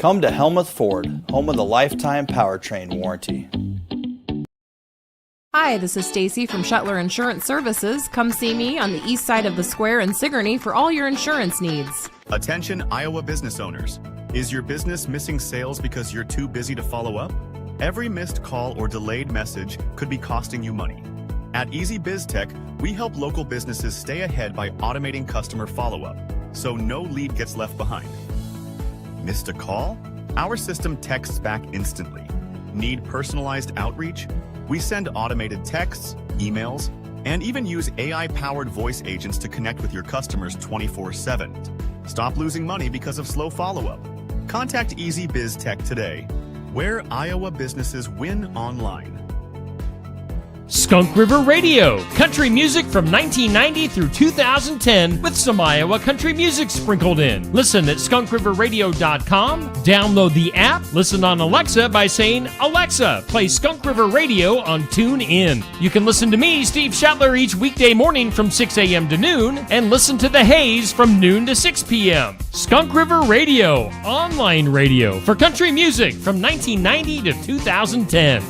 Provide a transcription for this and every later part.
Come to Helmuth Ford, home of the lifetime powertrain warranty. Hi, this is Stacy from Shuttler Insurance Services. Come see me on the east side of the square in Sigourney for all your insurance needs. Attention Iowa business owners. Is your business missing sales because you're too busy to follow up? Every missed call or delayed message could be costing you money. At Easy Biz Tech, we help local businesses stay ahead by automating customer follow-up, so no lead gets left behind. Missed a call? Our system texts back instantly. Need personalized outreach? We send automated texts, emails, and even use AI-powered voice agents to connect with your customers 24/7. Stop losing money because of slow follow-up. Contact Easy Biz Tech today, where Iowa businesses win online. Skunk River Radio, country music from 1990 through 2010 with some Iowa country music sprinkled in. Listen at skunkriverradio.com, download the app, listen on Alexa by saying, Alexa, play Skunk River Radio on TuneIn. You can listen to me, Steve Shuttler, each weekday morning from 6 a.m. to noon, and listen to The Haze from noon to 6 p.m. Skunk River Radio, online radio for country music from 1990 to 2010.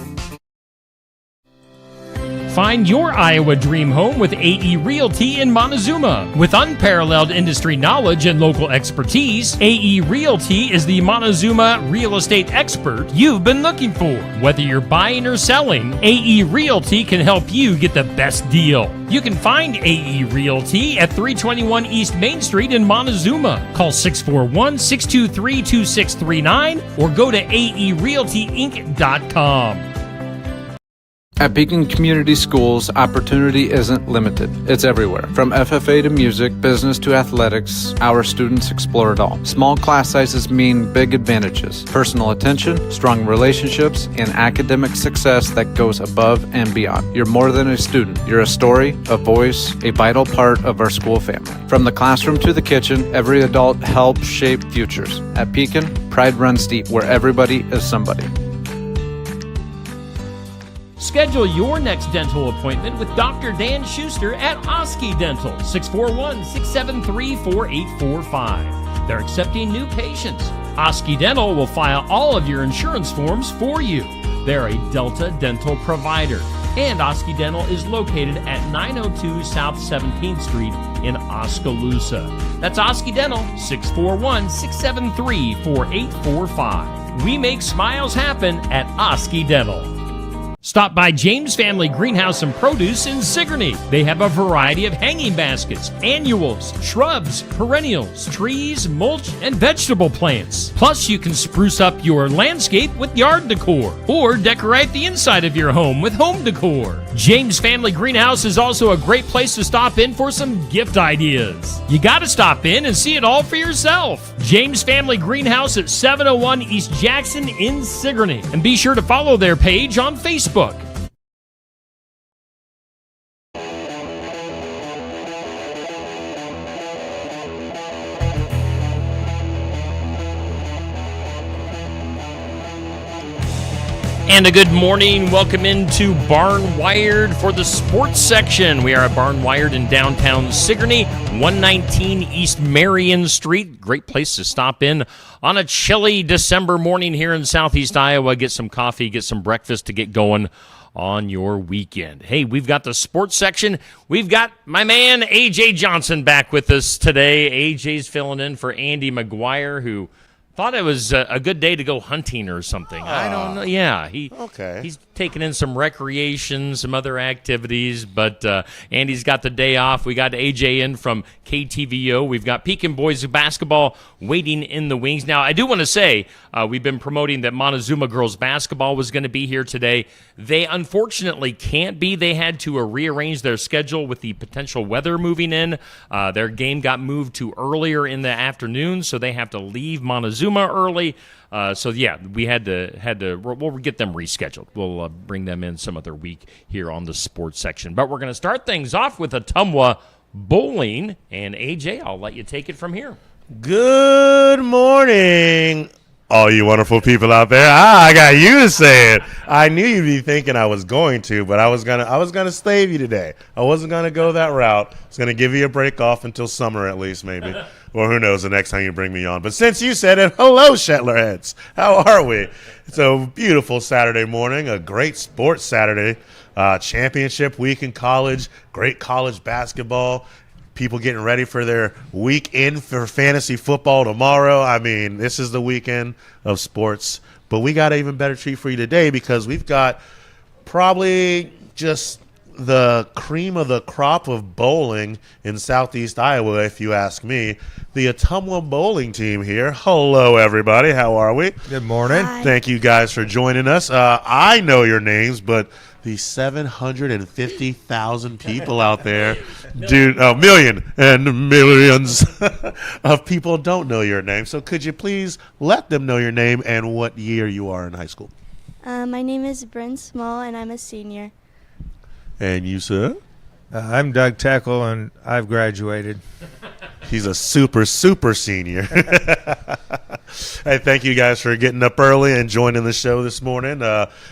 Find your Iowa dream home with AE Realty in Montezuma. With unparalleled industry knowledge and local expertise, AE Realty is the Montezuma real estate expert you've been looking for. Whether you're buying or selling, AE Realty can help you get the best deal. You can find AE Realty at 321 East Main Street in Montezuma. Call 641-623-2639 or go to aerealtyinc.com. At Pekin Community Schools, opportunity isn't limited. It's everywhere. From FFA to music, business to athletics, our students explore it all. Small class sizes mean big advantages. Personal attention, strong relationships, and academic success that goes above and beyond. You're more than a student. You're a story, a voice, a vital part of our school family. From the classroom to the kitchen, every adult helps shape futures. At Pekin, pride runs deep, where everybody is somebody. Schedule your next dental appointment with Dr. Dan Schuster at Oski Dental, 641-673-4845. They're accepting new patients. Oski Dental will file all of your insurance forms for you. They're a Delta dental provider. And Oski Dental is located at 902 South 17th Street in Oskaloosa. That's Oski Dental, 641-673-4845. We make smiles happen at Oski Dental. Stop by James Family Greenhouse and Produce in Sigourney. They have a variety of hanging baskets, annuals, shrubs, perennials, trees, mulch, and vegetable plants. Plus, you can spruce up your landscape with yard decor or decorate the inside of your home with home decor. James Family Greenhouse is also a great place to stop in for some gift ideas. You gotta stop in and see it all for yourself. James Family Greenhouse at 701 East Jackson in Sigourney. And be sure to follow their page on Facebook. And a good morning. Welcome into Barn Wired for the sports section. We are at Barn Wired in downtown Sigourney, 119 East Marion Street. Great place to stop in on a chilly December morning here in southeast Iowa. Get some coffee, get some breakfast to get going on your weekend. Hey, we've got the sports section. We've got my man AJ Johnson back with us today. AJ's filling in for Andy McGuire, who thought it was a good day to go hunting or something. I don't know. Yeah, he's taking in some recreation, some other activities, but Andy's got the day off. We got AJ in from KTVO. We've got Pekin boys basketball waiting in the wings. Now, I do want to say we've been promoting that Montezuma girls basketball was going to be here today. They unfortunately can't be. They had to rearrange their schedule with the potential weather moving in. Their game got moved to earlier in the afternoon, so they have to leave Montezuma early. So yeah, we had to. We'll get them rescheduled. We'll bring them in some other week here on the sports section. But we're going to start things off with Ottumwa bowling, and AJ, I'll let you take it from here. Good morning, all you wonderful people out there. I got you to say it. I knew you'd be thinking I was going to, but I was gonna slave you today. I wasn't gonna go that route. I was gonna give you a break off until summer at least, maybe. Or who knows the next time you bring me on. But since you said it, hello, Shetlerheads. How are we? It's a beautiful Saturday morning, a great sports Saturday. Championship week in college, great college basketball. People getting ready for their weekend for fantasy football tomorrow. I mean, this is the weekend of sports. But we got an even better treat for you today because we've got probably just the cream of the crop of bowling in Southeast Iowa, if you ask me. The Ottumwa bowling team here. Hello, everybody. How are we? Good morning. Hi. Thank you guys for joining us. I know your names, but the 750,000 people out there, million and millions of people don't know your name. So could you please let them know your name and what year you are in high school? My name is Bryn Small, and I'm a senior. And you, sir? I'm Doug Teckle, and I've graduated. He's a super senior. Hey, thank you guys for getting up early and joining the show this morning.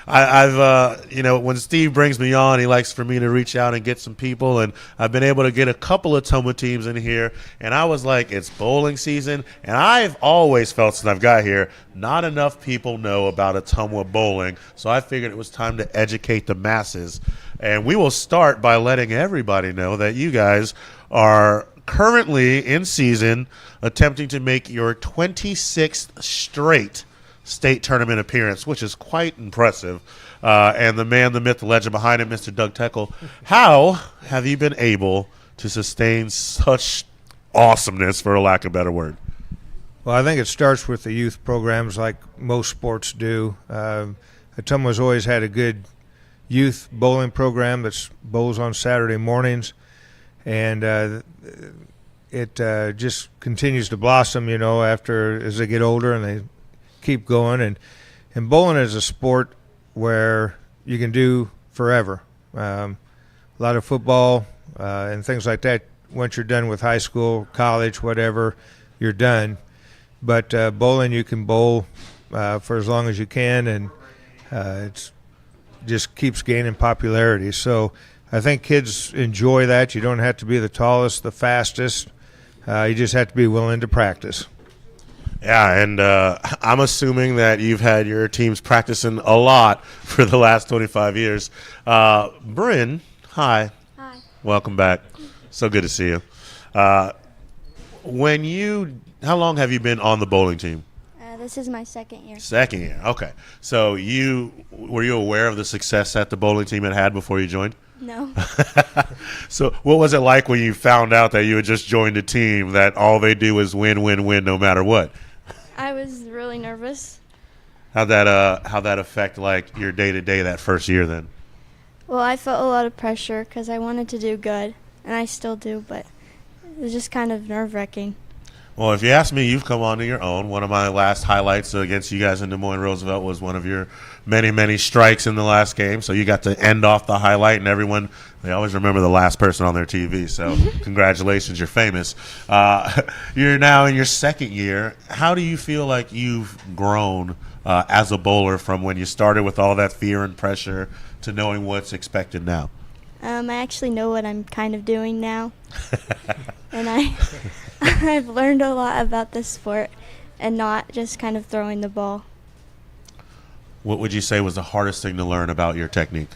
When Steve brings me on, he likes for me to reach out and get some people, and I've been able to get a couple of Ottumwa teams in here, and I was like, it's bowling season, and I've always felt since I've got here, not enough people know about Ottumwa bowling, so I figured it was time to educate the masses. And we will start by letting everybody know that you guys are currently in season attempting to make your 26th straight state tournament appearance, which is quite impressive. And the man, the myth, the legend behind it, Mr. Doug Teckle, how have you been able to sustain such awesomeness, for a lack of a better word? Well, I think it starts with the youth programs like most sports do. Ottumwa's always had a good youth bowling program that bowls on Saturday mornings, and it just continues to blossom, as they get older and they keep going. And bowling is a sport where you can do forever. A lot of football and things like that, once you're done with high school, college, whatever, you're done. But bowling, you can bowl for as long as you can, and it's just keeps gaining popularity. So I think kids enjoy that. You don't have to be the tallest, the fastest. You just have to be willing to practice. Yeah, and I'm assuming that you've had your teams practicing a lot for the last 25 years. Bryn, hi. Hi. Welcome back. So good to see you. How long have you been on the bowling team? This is my second year. Second year, okay. So were you aware of the success that the bowling team had before you joined? No. So what was it like when you found out that you had just joined a team that all they do is win, win, win no matter what? I was really nervous. How'd that affect like your day-to-day that first year then? Well, I felt a lot of pressure because I wanted to do good, and I still do, but it was just kind of nerve-wracking. Well, if you ask me, you've come onto your own. One of my last highlights against you guys in Des Moines Roosevelt was one of your many, many strikes in the last game. So you got to end off the highlight, and everyone, they always remember the last person on their TV. So congratulations, you're famous. You're now in your second year. How do you feel like you've grown as a bowler from when you started with all that fear and pressure to knowing what's expected now? I actually know what I'm kind of doing now, and I've learned a lot about this sport and not just kind of throwing the ball. What would you say was the hardest thing to learn about your technique?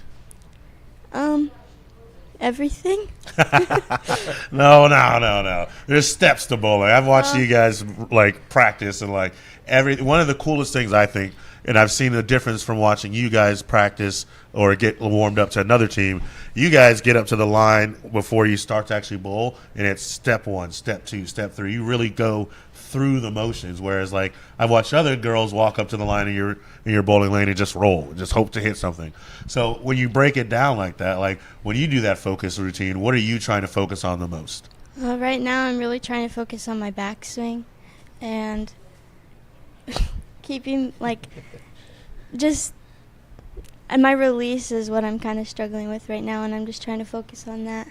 Everything. No. There's steps to bowling. I've watched you guys like practice and like one of the coolest things I think, and I've seen the difference from watching you guys practice or get warmed up to another team. You guys get up to the line before you start to actually bowl, and it's step 1, step 2, step 3. You really go through the motions, whereas like I've watched other girls walk up to the line in your bowling lane and just roll, and just hope to hit something. So when you break it down like that, like when you do that focus routine, what are you trying to focus on the most? Right now, I'm really trying to focus on my backswing and keeping and my release is what I'm kind of struggling with right now, and I'm just trying to focus on that.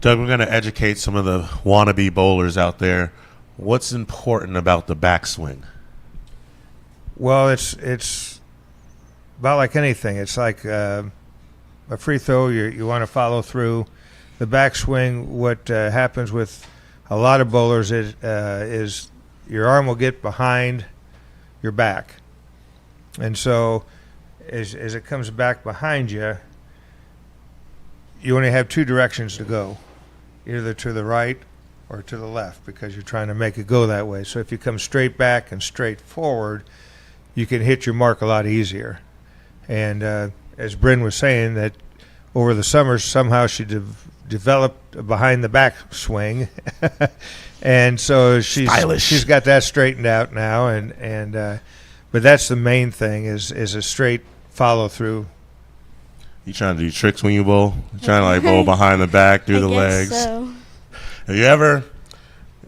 Doug, we're going to educate some of the wannabe bowlers out there. What's important about the backswing? Well, it's about like anything. It's like a free throw. You want to follow through. The backswing, what happens with a lot of bowlers is your arm will get behind your back. And so as it comes back behind you, you only have two directions to go, either to the right or to the left, because you're trying to make it go that way. So if you come straight back and straight forward, you can hit your mark a lot easier. And as Bryn was saying, that over the summers somehow she developed a behind the back swing, and so she's got that straightened out now. And but that's the main thing is a straight follow through. You trying to do tricks when you bowl? You trying to like bowl behind the back, through the legs? So. Have you ever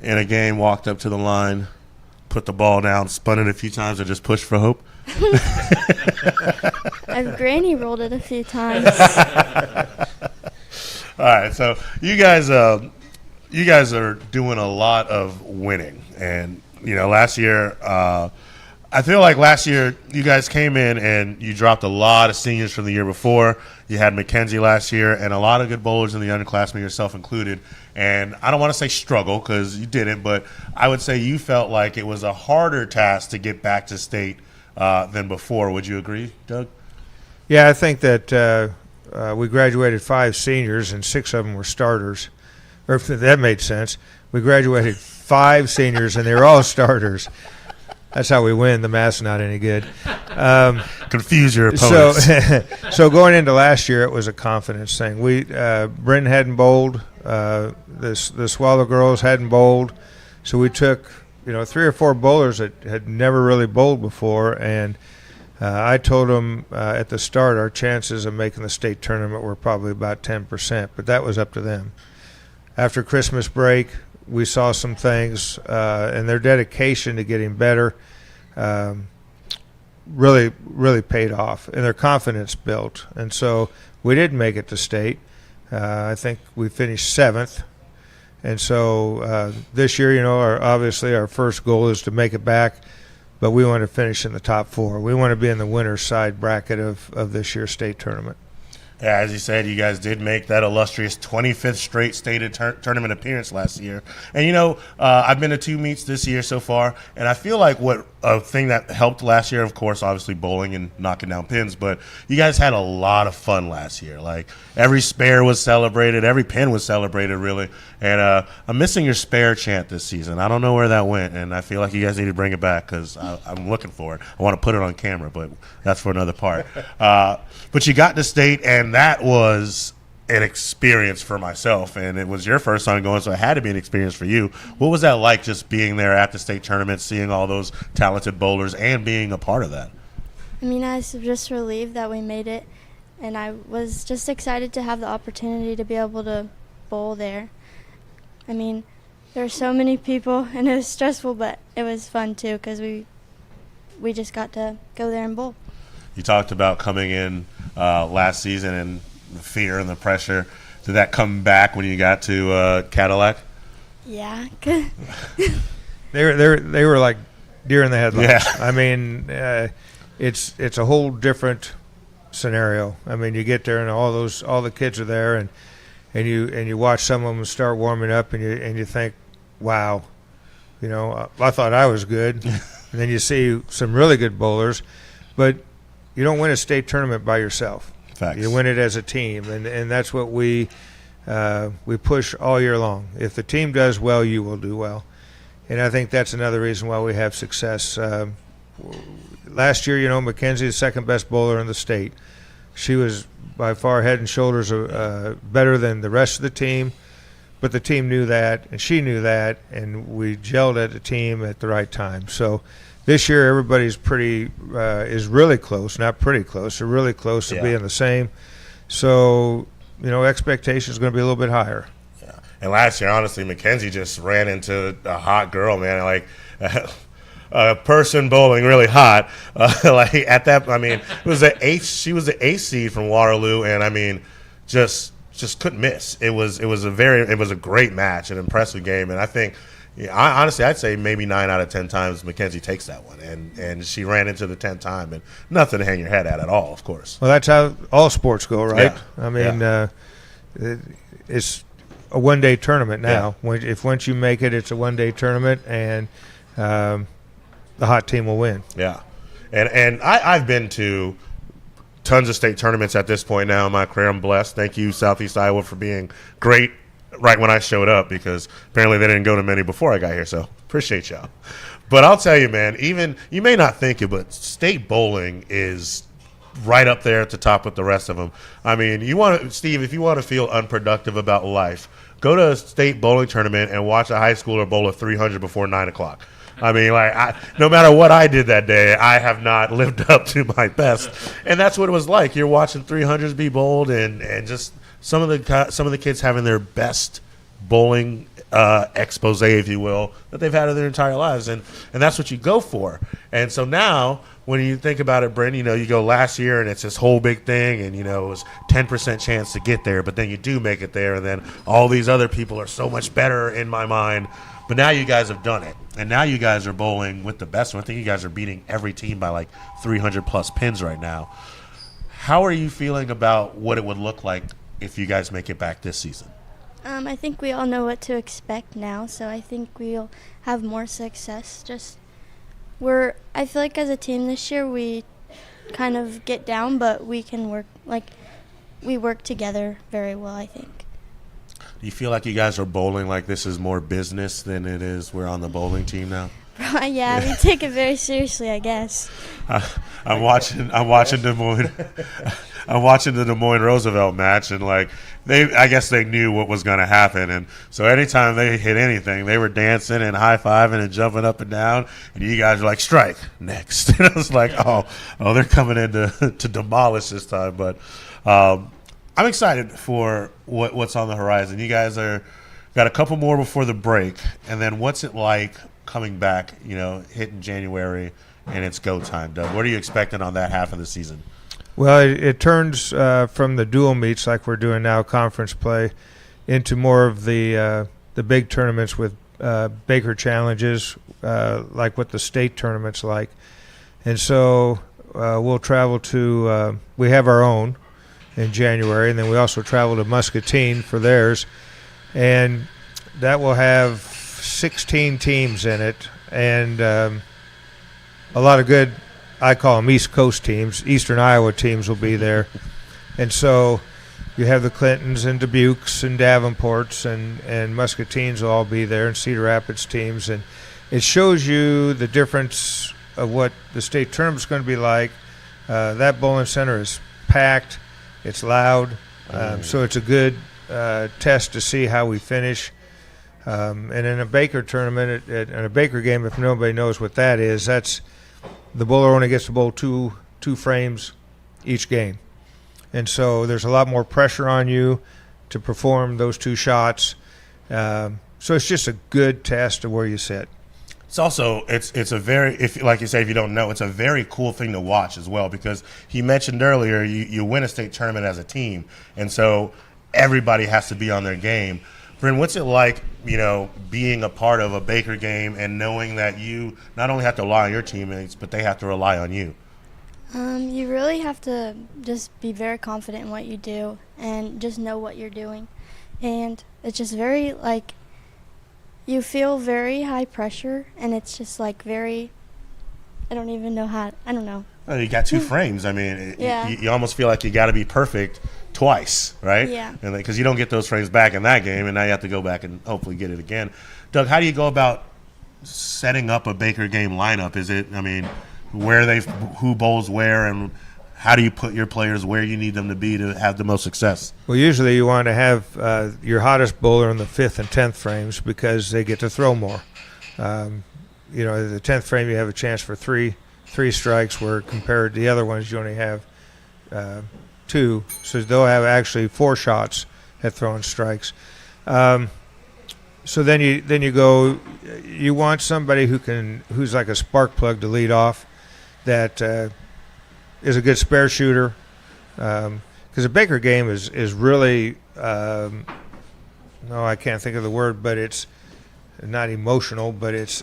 in a game walked up to the line, put the ball down, spun it a few times, and just pushed for hope? I've granny rolled it a few times. All right, so you guys are doing a lot of winning, and last year. I feel like last year you guys came in and you dropped a lot of seniors from the year before. You had Mackenzie last year and a lot of good bowlers in the underclassmen, yourself included. And I don't want to say struggle because you didn't, but I would say you felt like it was a harder task to get back to state than before. Would you agree, Doug? Yeah, I think that we graduated 5 seniors and 6 of them were starters. Or if that made sense. We graduated 5 seniors and they were all starters. That's how we win. The math's not any good. Confuse your opponents. So going into last year, it was a confidence thing. Bryn hadn't bowled. The Swallow girls hadn't bowled. So we took 3 or 4 bowlers that had never really bowled before, and I told them at the start our chances of making the state tournament were probably about 10%, but that was up to them. After Christmas break, we saw some things, and their dedication to getting better really, really paid off, and their confidence built. And so we did make it to state. I think we finished 7th. And so this year, obviously our first goal is to make it back, but we want to finish in the top 4. We want to be in the winner's side bracket of this year's state tournament. Yeah, as you said, you guys did make that illustrious 25th straight state tournament appearance last year. And, I've been to 2 meets this year so far, and I feel like a thing that helped last year, of course, obviously bowling and knocking down pins, but you guys had a lot of fun last year. Like, every spare was celebrated, every pin was celebrated, really. And I'm missing your spare chant this season. I don't know where that went, and I feel like you guys need to bring it back because I'm looking for it. I want to put it on camera, but that's for another part. But you got to state, and that was an experience for myself, and it was your first time going, so it had to be an experience for you. What was that like, just being there at the state tournament, seeing all those talented bowlers, and being a part of that? I mean, I was just relieved that we made it, and I was just excited to have the opportunity to be able to bowl there. I mean, there were so many people, and it was stressful, but it was fun too because we just got to go there and bowl. You talked about coming in last season and the fear and the pressure. Did that come back when you got to Cadillac? Yeah. They were like deer in the headlights. Yeah. I mean, it's a whole different scenario. I mean, you get there and all the kids are there, and you watch some of them start warming up, and you think, wow, I thought I was good, and then you see some really good bowlers, but you don't win a state tournament by yourself. Facts. You win it as a team, and that's what we push all year long. If the team does well, you will do well, and I think that's another reason why we have success. Last year, Mackenzie, the second best bowler in the state. She was by far head and shoulders better than the rest of the team, but the team knew that, and she knew that, and we gelled at the team at the right time. So this year, everybody's is really close, not pretty close. They're really close to being the same. So, expectation is going to be a little bit higher. Yeah. And last year, honestly, Mackenzie just ran into a hot girl, man. Like a person bowling really hot. Like at that, I mean, it was she was the 8th seed from Waterloo, and I mean, just couldn't miss. It was a great match, an impressive game, and I think. Yeah, honestly, I'd say maybe 9 out of 10 times Mackenzie takes that one, and she ran into the 10th time, and nothing to hang your head at all, of course. Well, that's how all sports go, right? Yeah. I mean, it's a one-day tournament now. Once you make it, it's a one-day tournament, and the hot team will win. Yeah. And I've been to tons of state tournaments at this point now in my career. I'm blessed. Thank you, Southeast Iowa, for being great right when I showed up, because apparently they didn't go to many before I got here, so appreciate y'all. But I'll tell you, man, even you may not think it, but state bowling is right up there at the top with the rest of them. I mean, Steve, if you want to feel unproductive about life, go to a state bowling tournament and watch a high schooler bowl a 300 before 9 o'clock. I mean, no matter what I did that day, I have not lived up to my best, and that's what it was like. You're watching 300s be bowled, and just some of the kids having their best bowling expose, if you will, that they've had in their entire lives, and that's what you go for. And so now, when you think about it, Brent, you go last year and it's this whole big thing, and it was 10% chance to get there, but then you do make it there, and then all these other people are so much better in my mind. But now you guys have done it, and now you guys are bowling with the best one. I think you guys are beating every team by like 300-plus pins right now. How are you feeling about what it would look like if you guys make it back this season? I think we all know what to expect now, so I think we'll have more success. I feel like as a team this year we kind of get down, but we can we work together very well, I think. Do you feel like you guys are bowling like this is more business than it is we're on the bowling team now? Yeah, we take it very seriously, I guess. I'm watching Des Moines. I'm watching the Des Moines Roosevelt match, and I guess they knew what was going to happen, and so anytime they hit anything, they were dancing and high-fiving and jumping up and down, and you guys were like, strike, next. And I was like, oh, they're coming in to demolish this time. But I'm excited for what's on the horizon. You guys got a couple more before the break, and then what's it like coming back, hitting January, and it's go time, Doug? What are you expecting on that half of the season? Well, it turns from the dual meets like we're doing now, conference play, into more of the big tournaments with Baker challenges, like what the state tournament's like. And so we'll travel to we have our own in January, and then we also travel to Muscatine for theirs, and that will have 16 teams in it, and a lot of good, I call them East Coast teams. Eastern Iowa teams will be there. And so you have the Clintons and Dubukes and Davenports and Muscatines will all be there, and Cedar Rapids teams. And it shows you the difference of what the state tournament's going to be like. That bowling center is packed. It's loud. So it's a good test to see how we finish. And in a Baker tournament, in a Baker game, if nobody knows what that is, that's the bowler only gets to bowl two frames each game. And so there's a lot more pressure on you to perform those two shots. So it's just a good test of where you sit. It's also it's a very, like you say, if you don't know, it's a very cool thing to watch as well, because he mentioned earlier you win a state tournament as a team, and so everybody has to be on their game. Bryn, what's it like, being a part of a Baker game and knowing that you not only have to rely on your teammates, but they have to rely on you? You really have to just be very confident in what you do and just know what you're doing. And it's just very, you feel very high pressure, and it's just very, I don't know. Well, you got two frames. I mean, Yeah. you almost feel like you got to be perfect twice, right? Yeah. And because you don't get those frames back in that game, and now you have to go back and hopefully get it again. Doug, how do you go about setting up a Baker game lineup? Is it, who bowls where, and how do you put your players where you need them to be to have the most success? Well, usually you want to have your hottest bowler in the 5th and 10th frames because they get to throw more. The 10th frame you have a chance for three strikes, where compared to the other ones you only have 2. So they'll have actually 4 shots at throwing strikes. So then you go. You want somebody who's like a spark plug to lead off, that is a good spare shooter. Because a Baker game is really I can't think of the word, but it's not emotional, but it's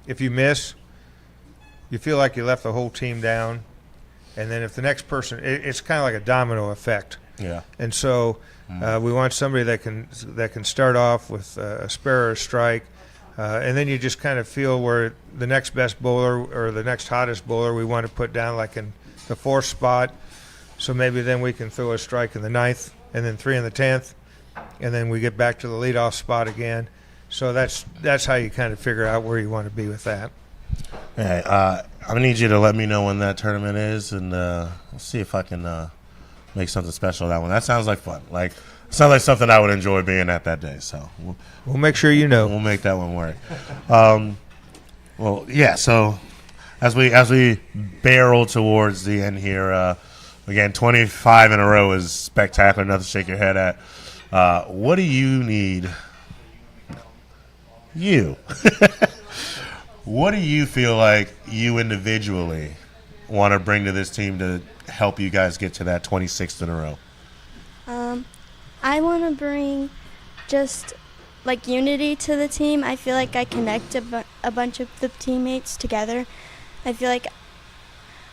if you miss, you feel like you left the whole team down, and then if the next person, it's kind of like a domino effect. Yeah. And so we want somebody that can start off with a spare or a strike, and then you just kind of feel where the next best bowler or the next hottest bowler we want to put down, like in the 4th spot. So maybe then we can throw a strike in the 9th, and then 3 in the 10th, and then we get back to the leadoff spot again. So that's how you kind of figure out where you want to be with that. Hey, I'm gonna need you to let me know when that tournament is, and we'll see if I can make something special of that one. That sounds like fun. Sounds like something I would enjoy being at that day. So we'll make sure you know. We'll make that one work. Well, yeah. So as we barrel towards the end here, again, 25 in a row is spectacular. Nothing to shake your head at. What do you need? You. What do you feel like you individually want to bring to this team to help you guys get to that 26th in a row? I want to bring just unity to the team. I feel like I connect a bunch of the teammates together. I feel like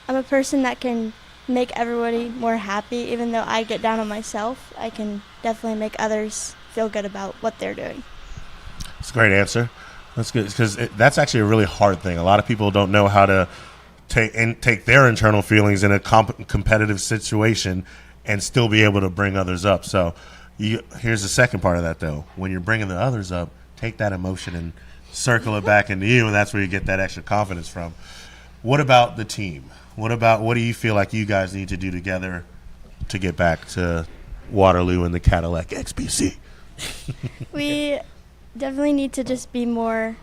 I'm a person that can make everybody more happy. Even though I get down on myself, I can definitely make others feel good about what they're doing. That's a great answer. That's good, because that's actually a really hard thing. A lot of people don't know how to take their internal feelings in a competitive situation and still be able to bring others up. So here's the second part of that, though. When you're bringing the others up, take that emotion and circle it back into you, and that's where you get that extra confidence from. What about the team? What do you feel like you guys need to do together to get back to Waterloo and the Cadillac XBC? We definitely need to just be more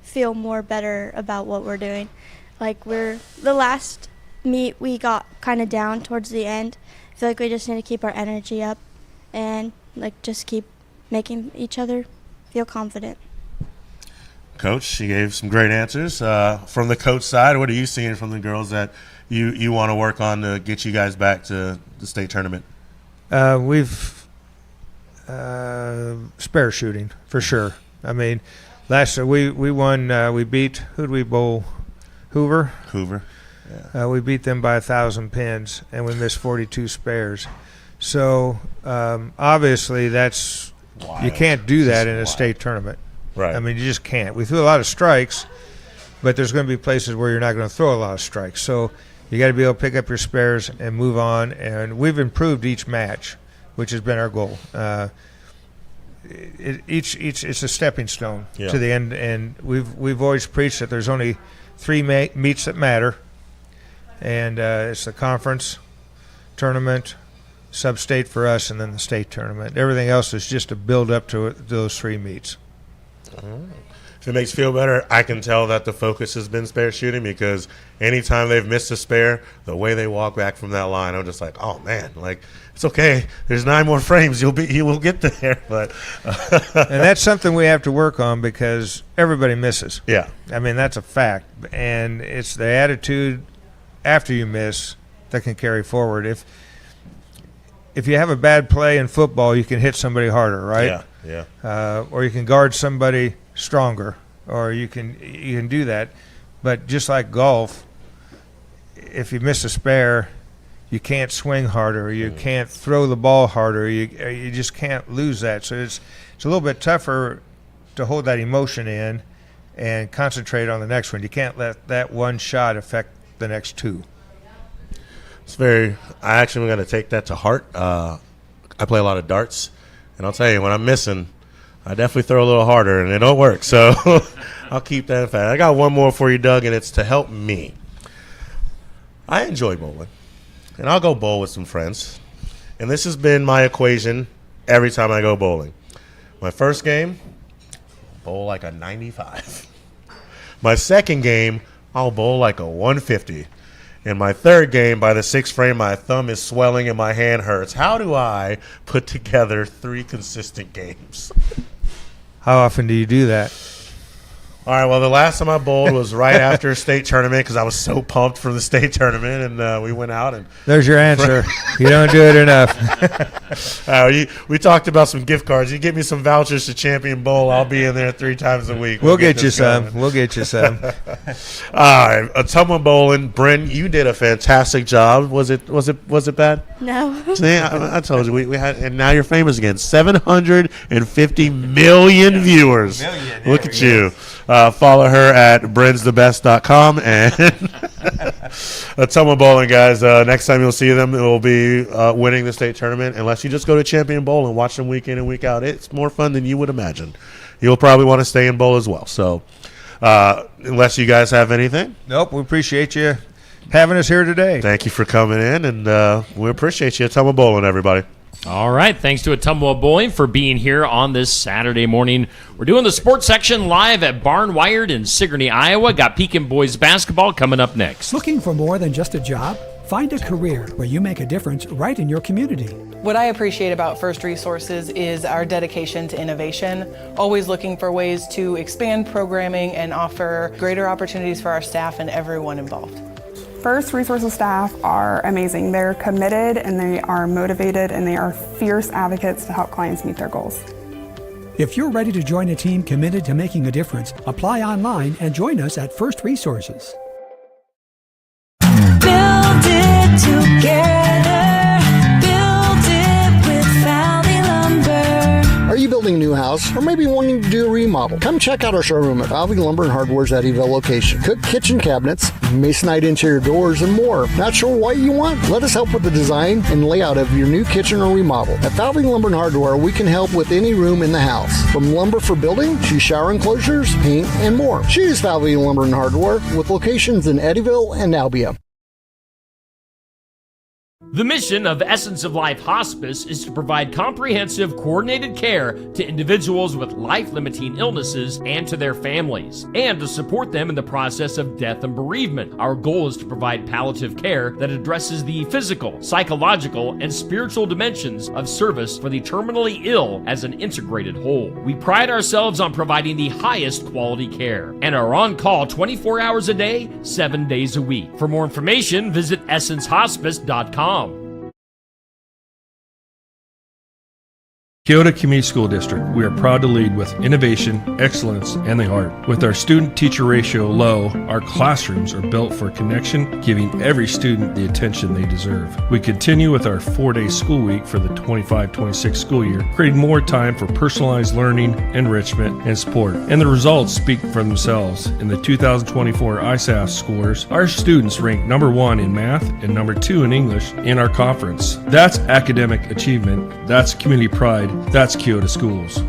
feel more better about what we're doing. The last meet we got kind of down towards the end. I feel like we just need to keep our energy up and just keep making each other feel confident. Coach, she gave some great answers. From the coach side, what are you seeing from the girls that you want to work on to get you guys back to the state tournament? We've spare shooting for sure. I mean, last year we won. We beat, who'd we bowl? Hoover. Yeah. We beat them by 1,000 pins, and we missed 42 spares. So obviously that's wild. You can't do that in a state tournament. Right. I mean, you just can't. We threw a lot of strikes, but there's going to be places where you're not going to throw a lot of strikes. So you got to be able to pick up your spares and move on. And we've improved each match, which has been our goal. It's a stepping stone to the end. And we've always preached that there's only 3 meets that matter, and it's the conference, tournament, sub-state for us, and then the state tournament. Everything else is just a build up to those 3 meets. If it makes you feel better, I can tell that the focus has been spare shooting, because anytime they've missed a spare, the way they walk back from that line, I'm just like, oh man, it's okay. There's 9 more frames. You will get there. But and that's something we have to work on, because everybody misses. Yeah. I mean, that's a fact. And it's the attitude after you miss that can carry forward. If you have a bad play in football, you can hit somebody harder, right? Yeah. Or you can guard somebody stronger, or you can do that. But just like golf, if you miss a spare, you can't swing harder, you can't throw the ball harder, you just can't lose that. So it's a little bit tougher to hold that emotion in and concentrate on the next one. You can't let that one shot affect the next 2. I actually am going to take that to heart. I play a lot of darts, and I'll tell you, when I'm missing, I definitely throw a little harder, and it don't work. So I'll keep that in fact. I got one more for you, Doug, and it's to help me. I enjoy bowling, and I'll go bowl with some friends. And this has been my equation every time I go bowling. My first game, bowl like a 95. My second game, I'll bowl like a 150. In my third game, by the 6th frame, my thumb is swelling and my hand hurts. How do I put together 3 consistent games? How often do you do that? All right, well, the last time I bowled was right after a state tournament because I was so pumped for the state tournament, and we went out. And There's your answer. You don't do it enough. we talked about some gift cards. You give me some vouchers to Champion Bowl, I'll be in there 3 times a week. We'll get you some. We'll get you some. All right, Ottumwa Bowling. Bryn, you did a fantastic job. Was it bad? No. See, I told you we had, and now you're famous again. 750 million viewers. Look at you. Follow her at brinsthebest.com and Ottumwa Bowling, guys. Next time you'll see them, it will be winning the state tournament. Unless you just go to Champion Bowl and watch them week in and week out, it's more fun than you would imagine. You'll probably want to stay in bowl as well. So, unless you guys have anything, Nope. We appreciate you having us here today. thank you for coming in, and we appreciate you. Ottumwa Bowling, everybody. All right. Thanks to Ottumwa Bowling for being here on this Saturday morning. We're doing the sports section live at Barnwired in Sigourney, Iowa. Got Pekin boys basketball coming up next. Looking for more than just a job? Find a career where you make a difference right in your community. What I appreciate about First Resources is our dedication to innovation, always looking for ways to expand programming and offer greater opportunities for our staff and everyone involved. First Resources staff are amazing. They're committed and they are motivated and they are fierce advocates to help clients meet their goals. If you're ready to join a team committed to making a difference, apply online and join us at First Resources. Build it together. Build it with Valley Lumber. Are you building a new house or maybe wanting to do a remodel? Come check out our showroom at Valley Lumber and Hardware's Eddyville location. Cook kitchen cabinets, masonite interior doors, and more. Not sure what you want? Let us help with the design and layout of your new kitchen or remodel. At Valley Lumber and Hardware, we can help with any room in the house. From lumber for building to shower enclosures, paint, and more. Choose Valley Lumber and Hardware with locations in Eddyville and Albia. The mission of Essence of Life Hospice is to provide comprehensive, coordinated care to individuals with life-limiting illnesses and to their families, and to support them in the process of death and bereavement. Our goal is to provide palliative care that addresses the physical, psychological, and spiritual dimensions of service for the terminally ill as an integrated whole. We pride ourselves on providing the highest quality care and are on call 24 hours a day, 7 days a week. For more information, visit essencehospice.com. Keota Community School District, we are proud to lead with innovation, excellence, and the heart. With our student-teacher ratio low, our classrooms are built for connection, giving every student the attention they deserve. We continue with our 4-day school week for the 25-26 school year, creating more time for personalized learning, enrichment, and support. And the results speak for themselves. In the 2024 ISAF scores, our students ranked number 1 in math and number 2 in English in our conference. That's academic achievement. That's community pride. That's Keota Schools.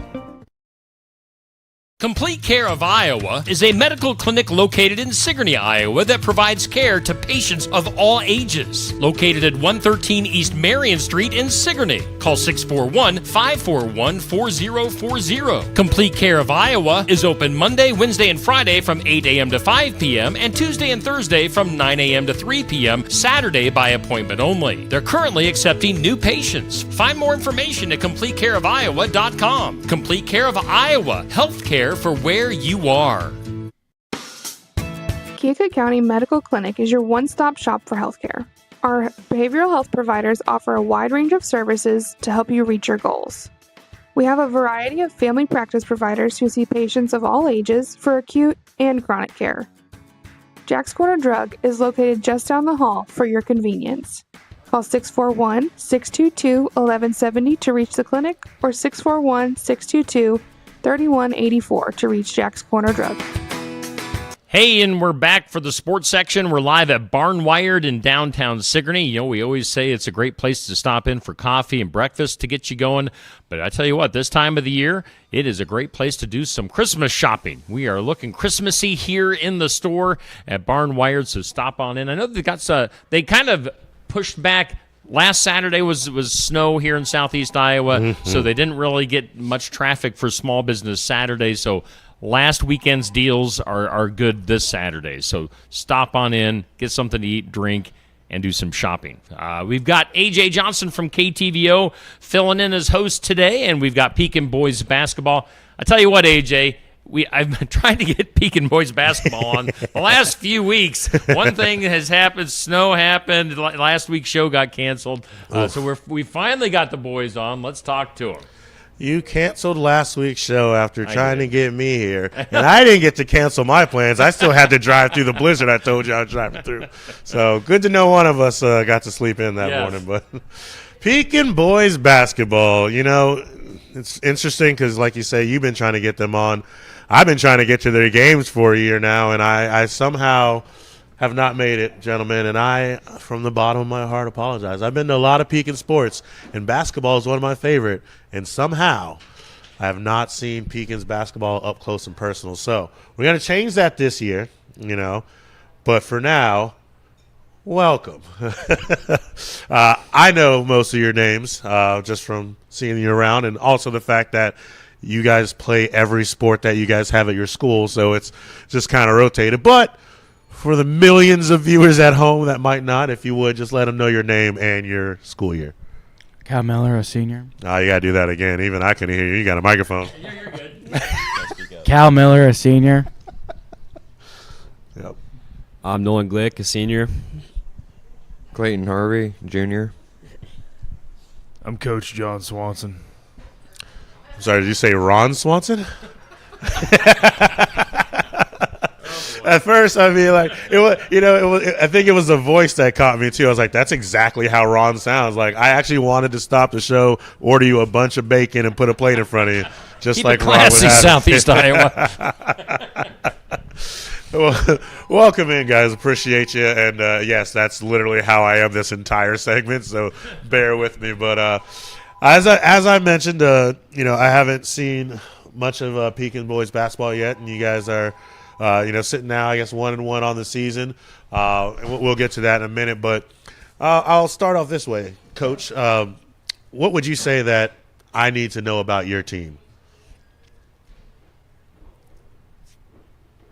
Complete Care of Iowa is a medical clinic located in Sigourney, Iowa that provides care to patients of all ages. Located at 113 East Marion Street in Sigourney. Call 641-541-4040. Complete Care of Iowa is open Monday, Wednesday, and Friday from 8 a.m. to 5 p.m. and Tuesday and Thursday from 9 a.m. to 3 p.m. Saturday by appointment only. They're currently accepting new patients. Find more information at CompleteCareOfIowa.com. Complete Care of Iowa. Healthcare for where you are. Keokuk County Medical Clinic is your one-stop shop for healthcare. Our behavioral health providers offer a wide range of services to help you reach your goals. We have a variety of family practice providers who see patients of all ages for acute and chronic care. Jack's Corner Drug is located just down the hall for your convenience. Call 641-622-1170 to reach the clinic or 641-622-3184 to reach Jack's Corner Drug. Hey, and we're back for the sports section. We're live at Barnwired in downtown Sigourney. You know, we always say it's a great place to stop in for coffee and breakfast to get you going. But I tell you what, this time of the year, it is a great place to do some Christmas shopping. We are looking Christmassy here in the store at Barnwired, so stop on in. I know they kind of pushed back. Last Saturday was snow here in southeast Iowa, so they didn't really get much traffic for Small Business Saturday. So last weekend's deals are good this Saturday. So stop on in, get something to eat, drink, and do some shopping. We've got A.J. Johnson from KTVO filling in as host today, and we've got Pekin Boys Basketball. I tell you what, A.J., I've been trying to get Pekin boys basketball on the last few weeks. One thing has happened. Snow happened. Last week's show got canceled. So we finally got the boys on. Let's talk to them. You canceled last week's show after trying to get me here, and I didn't get to cancel my plans. I still had to drive through the blizzard I told you I was driving through. So good to know one of us got to sleep in that morning. But Pekin boys basketball, it's interesting because, like you say, you've been trying to get them on. I've been trying to get to their games for a year now, and I somehow have not made it, gentlemen, and I, from the bottom of my heart, apologize. I've been to a lot of Pekin sports, and basketball is one of my favorite, and somehow I have not seen Pekin's basketball up close and personal. So we're going to change that this year, but for now, welcome. I know most of your names just from seeing you around, and also the fact that you guys play every sport that you guys have at your school, so it's just kind of rotated. But for the millions of viewers at home that might not, if you would, just let them know your name and your school year. Cal Miller, a senior. Oh, you got to do that again. Even I couldn't hear you. You got a microphone. You're good. Cal Miller, a senior. Yep. I'm Nolan Glick, a senior. Clayton Harvey, junior. I'm Coach John Swanson. Sorry, did you say Ron Swanson? At first, I mean, like it was, I think it was the voice that caught me too. I was like, "That's exactly how Ron sounds." Like, I actually wanted to stop the show, order you a bunch of bacon, and put a plate in front of you, just Keep like it Ron would classy, have. Southeast Iowa. Well, welcome in, guys. Appreciate you. And yes, that's literally how I am this entire segment. So bear with me. But as I mentioned, I haven't seen much of Pekin boys basketball yet, and you guys are. Sitting now, I guess 1-1 on the season. And we'll get to that in a minute. But I'll start off this way, Coach. What would you say that I need to know about your team?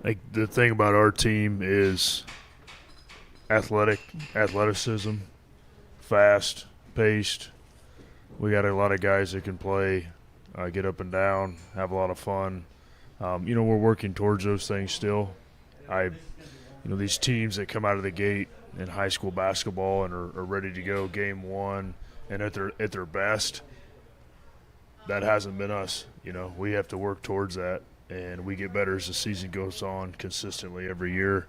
Like, the thing about our team is athleticism, fast, paced. We got a lot of guys that can play, get up and down, have a lot of fun. We're working towards those things still. These teams that come out of the gate in high school basketball and are ready to go game one and at their best, that hasn't been us. We have to work towards that, and we get better as the season goes on consistently every year.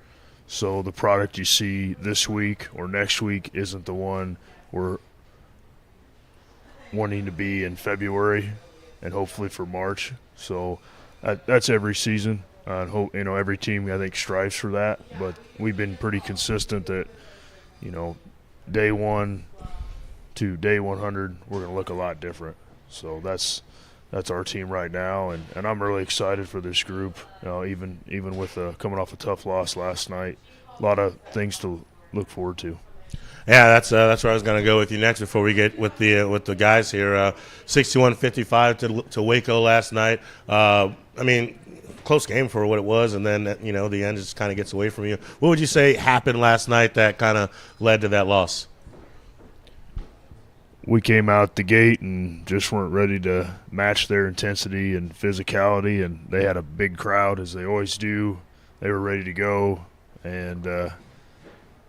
So the product you see this week or next week isn't the one we're wanting to be in February and hopefully for March. So that's every season. Every team, I think, strives for that. But we've been pretty consistent that, day one to day 100, we're going to look a lot different. So that's our team right now, and I'm really excited for this group. Even with coming off a tough loss last night, a lot of things to look forward to. Yeah, that's where I was going to go with you next before we get with the guys here. 61-55 to Waco last night. Close game for what it was, and then the end just kind of gets away from you. What would you say happened last night that kind of led to that loss? We came out the gate and just weren't ready to match their intensity and physicality, and they had a big crowd, as they always do. They were ready to go, and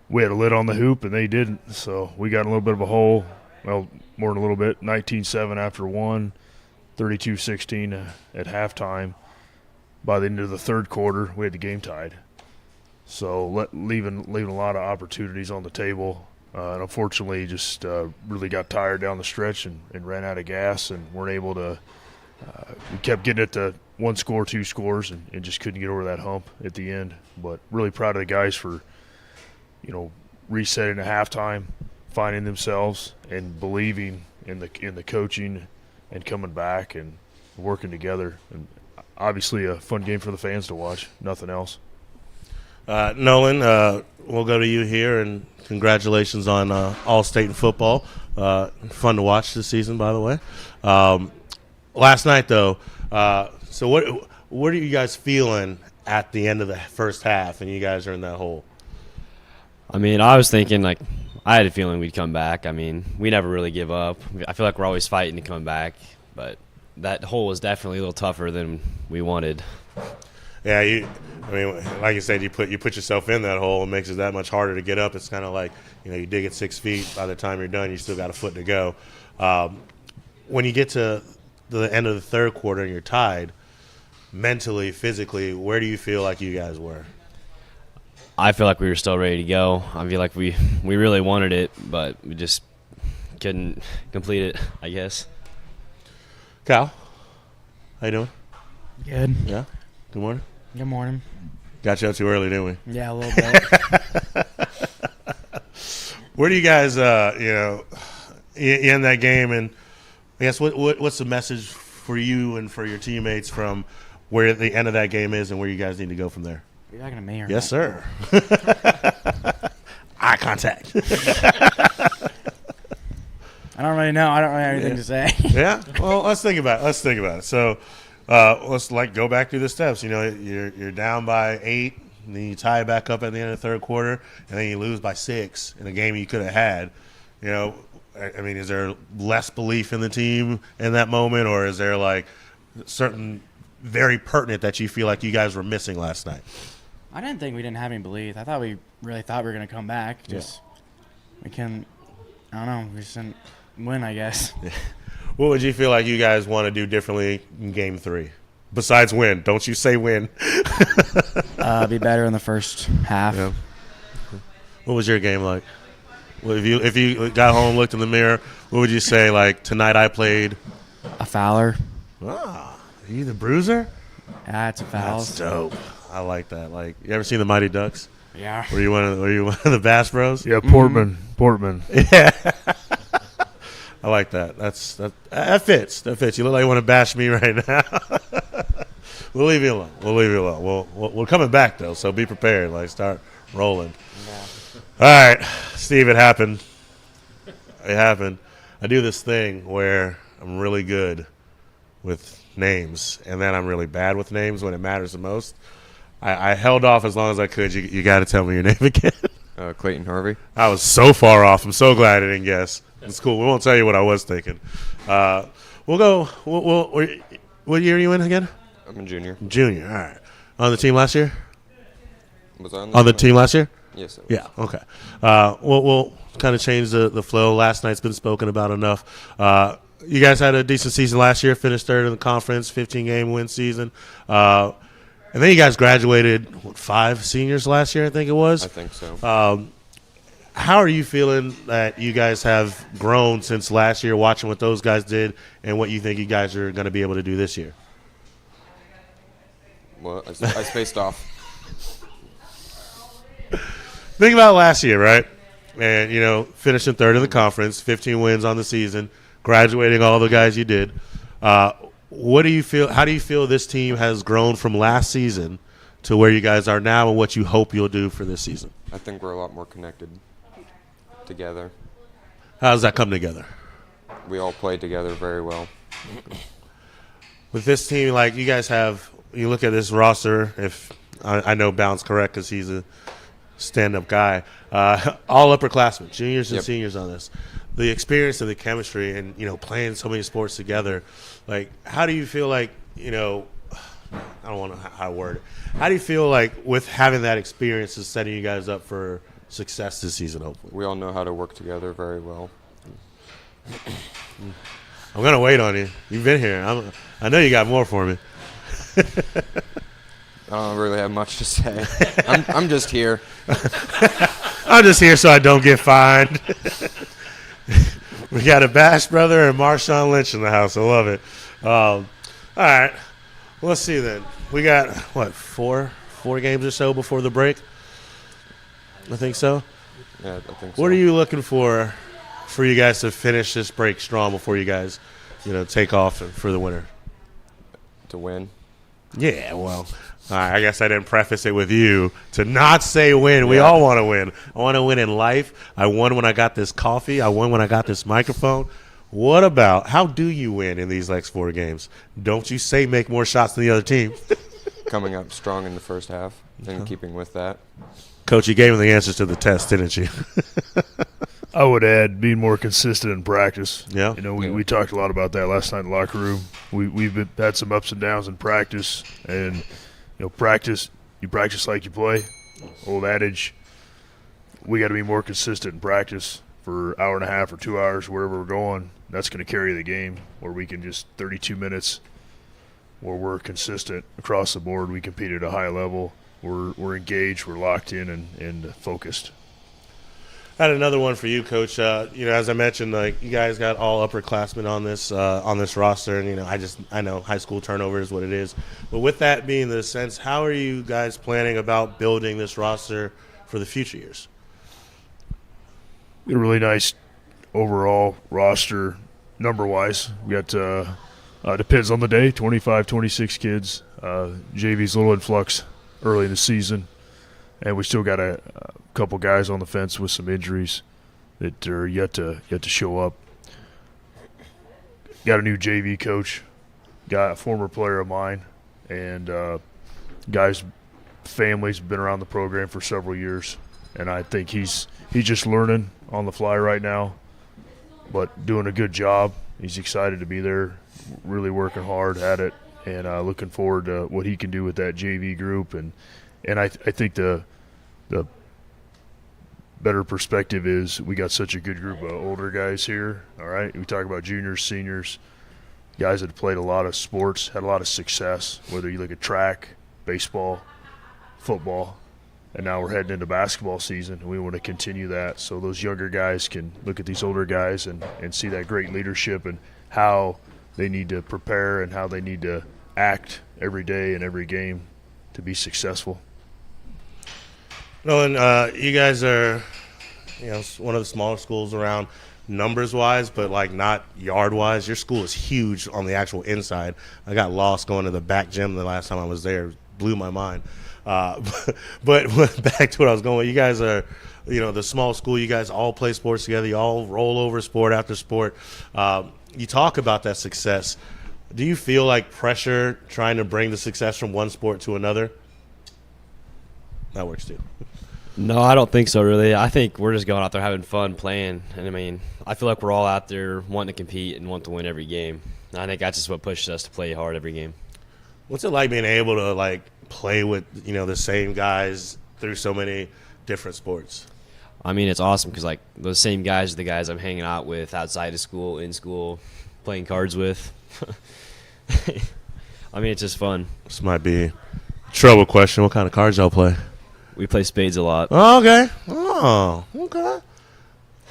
we had a lid on the hoop, and they didn't. So we got in a little bit of a hole. Well, more than a little bit. 19-7 after one, 32-16 at halftime. By the end of the third quarter, we had the game tied. So leaving a lot of opportunities on the table. And unfortunately, just really got tired down the stretch and ran out of gas and weren't able to we kept getting it to one score, two scores, and just couldn't get over that hump at the end. But really proud of the guys for, resetting at halftime, finding themselves and believing in the coaching and coming back and working together. And obviously a fun game for the fans to watch, nothing else. Nolan, we'll go to you here, and congratulations on All-State in football. Fun to watch this season, by the way. Last night, though, so what are you guys feeling at the end of the first half, and you guys are in that hole? I was thinking, I had a feeling we'd come back. We never really give up. I feel like we're always fighting to come back, but that hole was definitely a little tougher than we wanted. Yeah, I mean, like you said, you put yourself in that hole. It makes it that much harder to get up. It's kind of like, you dig it 6 feet. By the time you're done, you still got a foot to go. When you get to the end of the third quarter and you're tied, mentally, physically, where do you feel like you guys were? I feel like we were still ready to go. I feel like we really wanted it, but we just couldn't complete it, I guess. Kyle, how you doing? Good. Yeah? Good morning? Good morning. Got you up too early, didn't we? Yeah, a little bit. Where do you guys, you end that game, and I guess what's the message for you and for your teammates from where the end of that game is and where you guys need to go from there? Are you talking to me or Yes, not? sir. Eye contact. I don't really know. I don't really have anything to say. Yeah? Well, let's think about it. So let's go back through the steps. You're down by 8, and then you tie it back up at the end of the third quarter, and then you lose by 6 in a game you could have had. I mean, is there less belief in the team in that moment, or is there certain very pertinent that you feel like you guys were missing last night? I didn't think we didn't have any belief. I thought we really thought we were going to come back. We can, I don't know, we just didn't win, I guess. What would you feel like you guys want to do differently in Game 3? Besides win. Don't you say win. Be better in the first half. Yeah. What was your game like? Well, if you got home, looked in the mirror, what would you say? Tonight I played a fouler. Ah, are you the bruiser? Yeah, it's a foul. That's dope. I like that. You ever seen the Mighty Ducks? Yeah. Were you one of the Bass Bros? Yeah, Portman. Yeah. I like that. That fits. That fits. You look like you want to bash me right now. We'll leave you alone. We're coming back though, so be prepared. Start rolling. Yeah. All right, Steve. It happened. I do this thing where I'm really good with names, and then I'm really bad with names when it matters the most. I held off as long as I could. You got to tell me your name again. Clayton Harvey. I was so far off. I'm so glad I didn't guess. It's cool. We won't tell you what I was thinking. We'll go. What year are you in again? I'm a junior. Junior. All right. On the team last year? Was I on the team last year? Yes. Yeah. Okay. We'll kind of change the flow. Last night's been spoken about enough. You guys had a decent season last year. Finished third in the conference. 15-game win season. And then you guys graduated, 5 seniors last year, I think it was? I think so. How are you feeling that you guys have grown since last year, watching what those guys did, and what you think you guys are going to be able to do this year? Well, I spaced off. Think about last year, right? And, finishing third in the conference, 15 wins on the season, graduating all the guys you did. What do you feel? How do you feel this team has grown from last season to where you guys are now, and what you hope you'll do for this season? I think we're a lot more connected together. How does that come together? We all play together very well. With this team, you guys have, you look at this roster, if I know Bounce correct because he's a stand-up guy, all upperclassmen, juniors and seniors on this. The experience and the chemistry and, playing so many sports together, how do you feel I don't want to how to word it. How do you feel with having that experience is setting you guys up for success this season, hopefully? We all know how to work together very well. I'm going to wait on you. You've been here. I know you got more for me. I don't really have much to say. I'm just here. I'm just here so I don't get fined. We got a Bash brother and Marshawn Lynch in the house. I love it. All right. Well, let's see then. We got, 4 games or so before the break? I think so. Yeah, I think so. What are you looking for you guys to finish this break strong before you guys, take off for the winter? To win. Yeah, well, all right, I guess I didn't preface it with you to not say win. Yeah. We all want to win. I want to win in life. I won when I got this coffee. I won when I got this microphone. What about, how do you win in these next 4 games? Don't you say make more shots than the other team. Coming up strong in the first half and keeping with that. Coach, you gave him the answers to the test, didn't you? I would add being more consistent in practice. Yeah. We talked a lot about that last night in the locker room. We've had some ups and downs in practice, and practice. You practice like you play. Old adage. We got to be more consistent in practice for an hour and a half or 2 hours, wherever we're going. That's going to carry the game, where we can just 32 minutes where we're consistent across the board. We compete at a high level. We're engaged. We're locked in and focused. I had another one for you, Coach. As I mentioned, like you guys got all upperclassmen on this roster, and I know high school turnover is what it is. But with that being the sense, how are you guys planning about building this roster for the future years? A really nice overall roster number-wise. We got depends on the day, 25, 26 kids. JV's a little influx early in the season, and we still got a couple guys on the fence with some injuries that are yet to show up. Got a new JV coach, got a former player of mine, and guy's family's been around the program for several years, and I think he's just learning on the fly right now, but doing a good job. He's excited to be there, really working hard at it, and looking forward to what he can do with that JV group. And I think the better perspective is we got such a good group of older guys here, all right? We talk about juniors, seniors, guys that played a lot of sports, had a lot of success, whether you look at track, baseball, football, and now we're heading into basketball season, and we want to continue that so those younger guys can look at these older guys and see that great leadership and how they need to prepare and how they need to act every day and every game to be successful. And you guys are, one of the smaller schools around numbers-wise, but like not yard-wise. Your school is huge on the actual inside. I got lost going to the back gym the last time I was there. It blew my mind. But back to what I was going with, you guys are, the small school, you guys all play sports together. You all roll over sport after sport. You talk about that success. Do you feel like pressure trying to bring the success from one sport to another? That works too. No, I don't think so, really. I think we're just going out there having fun, playing. And, I feel like we're all out there wanting to compete and want to win every game. And I think that's just what pushes us to play hard every game. What's it like being able to, play with, the same guys through so many different sports? It's awesome because, those same guys are the guys I'm hanging out with outside of school, in school, playing cards with. It's just fun. This might be a trouble question. What kind of cards y'all play? We play spades a lot. Oh, okay. Oh, okay.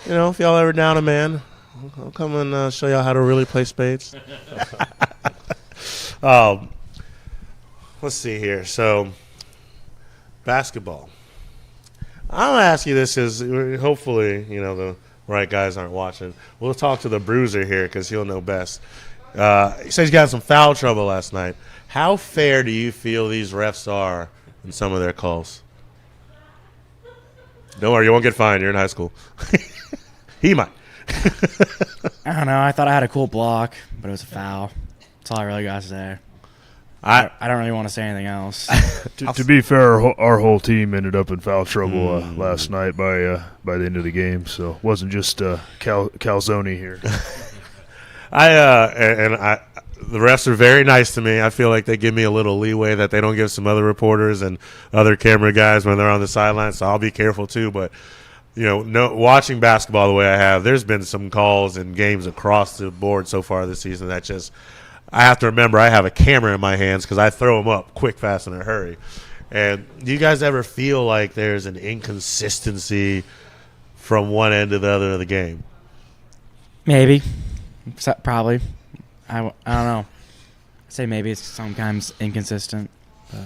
If y'all ever down a man, I'll come and show y'all how to really play spades. Let's see here. So, basketball. I'm going to ask you this because hopefully, the right guys aren't watching. We'll talk to the bruiser here because he'll know best. He says you got some foul trouble last night. How fair do you feel these refs are in some of their calls? Don't worry, you won't get fined. You're in high school. He might. I don't know. I thought I had a cool block, but it was a foul. That's all I really got to say. I don't really want to say anything else. To be fair, our whole team ended up in foul trouble last night by the end of the game, so it wasn't just Calzone here. The refs are very nice to me. I feel like they give me a little leeway that they don't give some other reporters and other camera guys when they're on the sidelines, so I'll be careful too. But, watching basketball the way I have, there's been some calls and games across the board so far this season that just – I have to remember I have a camera in my hands because I throw them up quick, fast, in a hurry. And do you guys ever feel like there's an inconsistency from one end to the other of the game? Maybe. Probably. I don't know. I'd say maybe it's sometimes inconsistent, but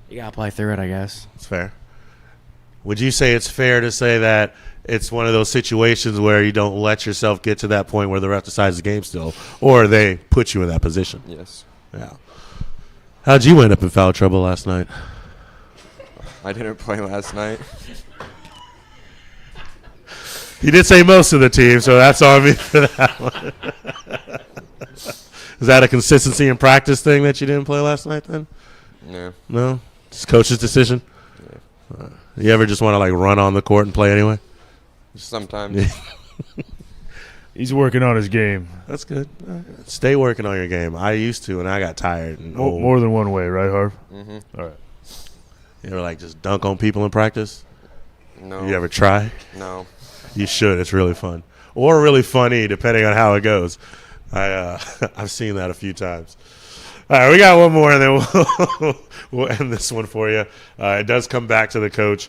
you got to play through it, I guess. It's fair. Would you say it's fair to say that it's one of those situations where you don't let yourself get to that point where the ref decides the game still, or they put you in that position? Yes. Yeah. How'd you end up in foul trouble last night? I didn't play last night. You did say most of the team, so that's on me for that one. Is that a consistency in practice thing that you didn't play last night then? No. No? Just coach's decision? Yeah. You ever just want to run on the court and play anyway? Sometimes. He's working on his game. That's good. Stay working on your game. I used to, and I got tired. And More than one way, right, Harv? Mm-hmm. All right. You ever like just dunk on people in practice? No. You ever try? No. You should. It's really fun, or really funny, depending on how it goes. I've seen that a few times. All right, we got one more, and then we'll end this one for you. It does come back to the coach.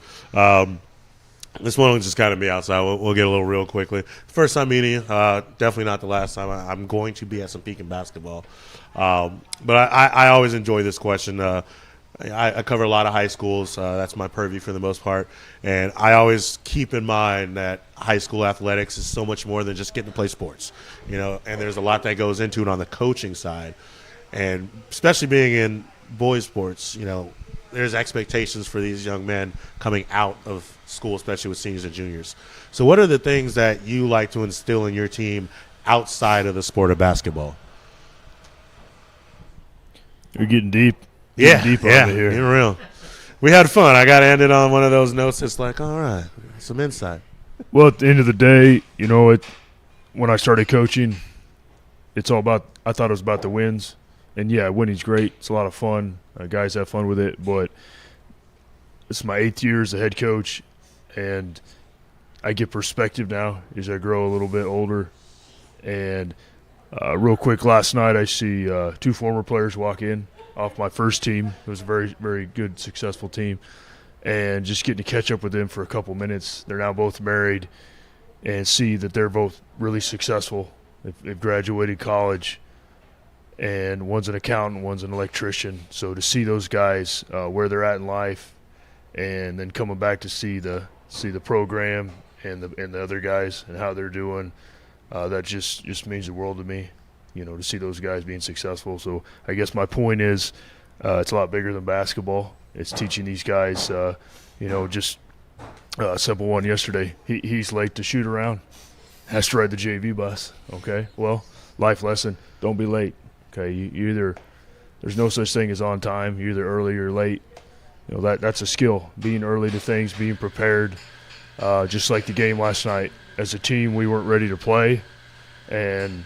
This one will just kind of be outside. We'll get a little real quickly. First time meeting you, definitely not the last time. I'm going to be at some Pekin basketball. But I always enjoy this question. I cover a lot of high schools. That's my purview for the most part. And I always keep in mind that high school athletics is so much more than just getting to play sports. And there's a lot that goes into it on the coaching side. And especially being in boys sports, there's expectations for these young men coming out of school, especially with seniors and juniors. So what are the things that you like to instill in your team outside of the sport of basketball? You're getting deep. Yeah, deep over here. You're real. We had fun. I got to end it on one of those notes. It's like, all right, some insight. Well, at the end of the day, when I started coaching, it's all about – I thought it was about the wins. And, yeah, winning's great. It's a lot of fun. Guys have fun with it. But it's my 8th year as a head coach, and I get perspective now as I grow a little bit older. And real quick, last night I see 2 former players walk in off my first team. It was a very, very good, successful team. And just getting to catch up with them for a couple minutes. They're now both married, and see that they're both really successful. They've graduated college. And one's an accountant, one's an electrician. So to see those guys where they're at in life, and then coming back to see the program and the other guys and how they're doing, that just means the world to me. To see those guys being successful. So I guess my point is, it's a lot bigger than basketball. It's teaching these guys, just a simple one yesterday. He's late to shoot around, has to ride the JV bus. Okay, well, life lesson: don't be late. Okay, you either there's no such thing as on time. You're either early or late. That's a skill. Being early to things, being prepared. Just like the game last night, as a team, we weren't ready to play, and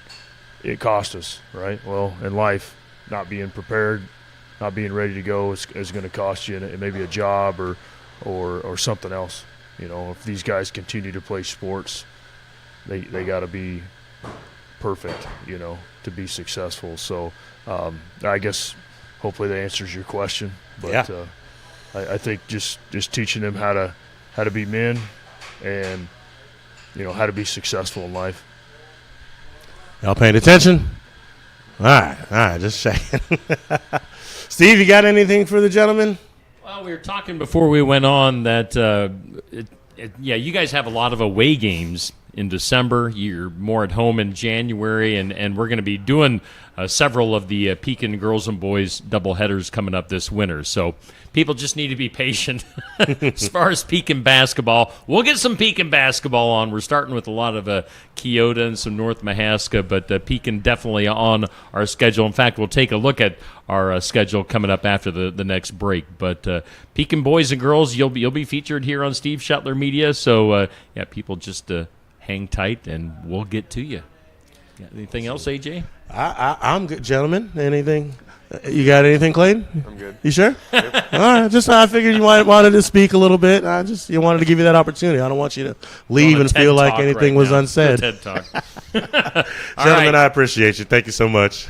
it cost us. Right. Well, in life, not being prepared, not being ready to go is going to cost you, and it may be a job or something else. If these guys continue to play sports, they got to be perfect, to be successful. So I guess hopefully that answers your question. But yeah. I think just teaching them how to be men and how to be successful in life. Y'all paying attention? All right, just checking. Steve, you got anything for the gentleman? Well, we were talking before we went on that, you guys have a lot of away games in December. You're more at home in January, and we're going to be doing several of the Pekin girls and boys doubleheaders coming up this winter. So people just need to be patient as far as Pekin basketball. We'll get some Pekin basketball on. We're starting with a lot of Keota and some North Mahaska, but Pekin definitely on our schedule. In fact, we'll take a look at our schedule coming up after the next break. But Pekin boys and girls, you'll be featured here on Steve Shetler Media. So people just hang tight, and we'll get to you. Anything else, AJ? I'm good, gentlemen. Anything? You got anything, Clayton? I'm good. You sure? Yep. All right. Just I figured you wanted to speak a little bit. You wanted to give you that opportunity. I don't want you to leave and feel like anything was unsaid. TED Talk. Gentlemen, right. I appreciate you. Thank you so much.